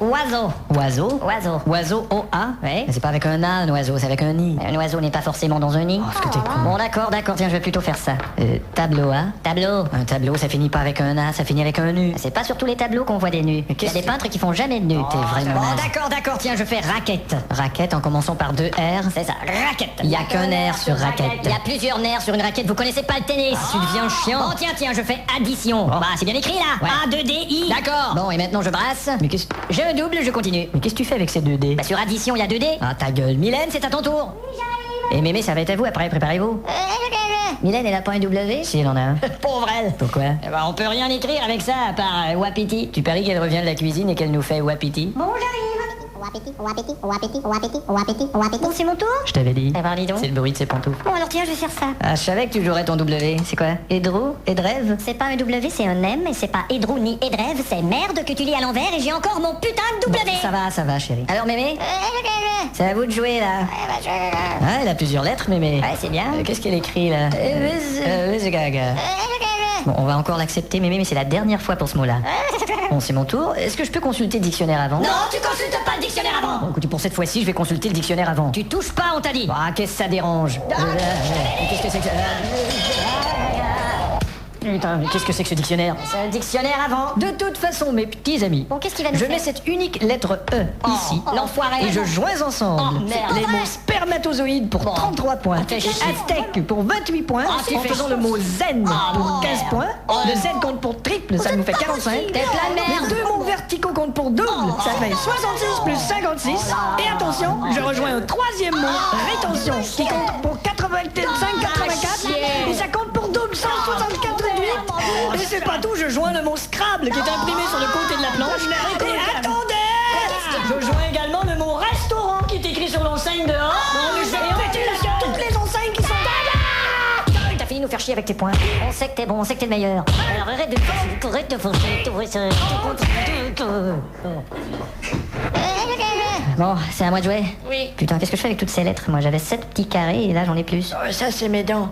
Oiseau. Oiseau. Oiseau. Oiseau, O-A. Oui. C'est pas avec un A, un oiseau, c'est avec un I. Un oiseau n'est pas forcément dans un nid. Oh, est-ce que t'es con. Bon, d'accord, tiens, je vais plutôt faire ça. Tableau A. Tableau. Un tableau, ça finit pas avec un A, ça finit avec un U. C'est pas sur tous les tableaux qu'on voit des nus. Il y a qu'est-ce des que- peintres qui font jamais de nus. T'es vraiment Bon, naze. d'accord, tiens, je fais raquette. Raquette en commençant par deux R. C'est ça, raquette. Il y a qu'un R sur raquette. Il y a plusieurs nerfs sur une raquette, vous connaissez pas le tennis. Tu deviens chiant. Bon, tiens, je fais addition. Bah, c'est bien écrit là. Ouais. A, 2, D, I. D'accord. Bon, et maintenant je brasse. Mais qu'est-ce Je double, je continue. mais qu'est-ce que tu fais avec ces deux D? Bah, sur addition, il y a 2 D. Ah, ta gueule. Mylène, c'est à ton tour. Et Mémé, ça va être à vous après, préparez-vous. Mylène, elle a pas un W. Si, elle en a un. Pauvre elle. Pourquoi? Eh ben, on peut rien écrire avec ça à part Wapiti. Tu paries qu'elle revient de la cuisine et qu'elle nous fait wapiti? Bon, j'arrive. Bon, c'est mon tour. Je t'avais dit. Eh ben, dis donc. C'est le bruit de ses pantoufles. Bon, alors tiens, je vais faire ça. Ah, je savais que tu jouerais ton W. C'est quoi? Edro? Edrève? C'est pas un W, c'est un M, et c'est pas Edrou ni Edrève, c'est merde que tu lis à l'envers, et j'ai encore mon putain de W. Bon, ça va, chérie. Alors, mémé C'est à vous de jouer, là. Ah, elle a plusieurs lettres, Mémé. Ouais, c'est bien. Qu'est-ce qu'elle écrit, là? Gaga. Bon, on va encore l'accepter, Mémé, mais c'est la dernière fois pour ce mot-là. Bon, c'est mon tour. Est-ce que je peux consulter le dictionnaire avant? Non, tu consultes pas le dictionnaire avant. Bon, écoute, pour cette fois-ci, je vais consulter le dictionnaire avant. Tu touches pas, on t'a dit. Ah, qu'est-ce que ça dérange? Qu'est-ce que c'est que ça? Putain, mais qu'est-ce que c'est que ce dictionnaire? C'est le dictionnaire avant. De toute façon, mes petits amis, Bon, qu'est-ce qu'il va nous je faire mets cette unique lettre E ici, l'enfoiré. et je joins ensemble Oh, merde. les mots spermatozoïde pour 33 points, fais chier. aztèque pour 28 points, tu en fais faisant chier. le mot zen pour 15 points, le Z compte pour triple, ça nous fait 45, T'es plein de merde. les deux mots verticaux comptent pour double, ça fait 66 plus 56, et attention, je rejoins un troisième mot, rétention, qui compte pour 85-84, et ça compte pour double, 164,8, et c'est pas tout, je joins le mot Scrabble qui est imprimé sur le côté de la planche. Et attendez! Je joins également le mot restaurant qui est écrit sur l'enseigne dehors. Non, mais je vais péter la gueule toutes les enseignes qui sont derrière! T'as fini de nous faire chier avec tes points. On sait que t'es bon, on sait que t'es le meilleur. Alors arrête de Bon, c'est à moi de jouer. Oui. Putain, qu'est-ce que je fais avec toutes ces lettres? Moi, j'avais 7 petits carrés et là, j'en ai plus. Ça, c'est mes dents.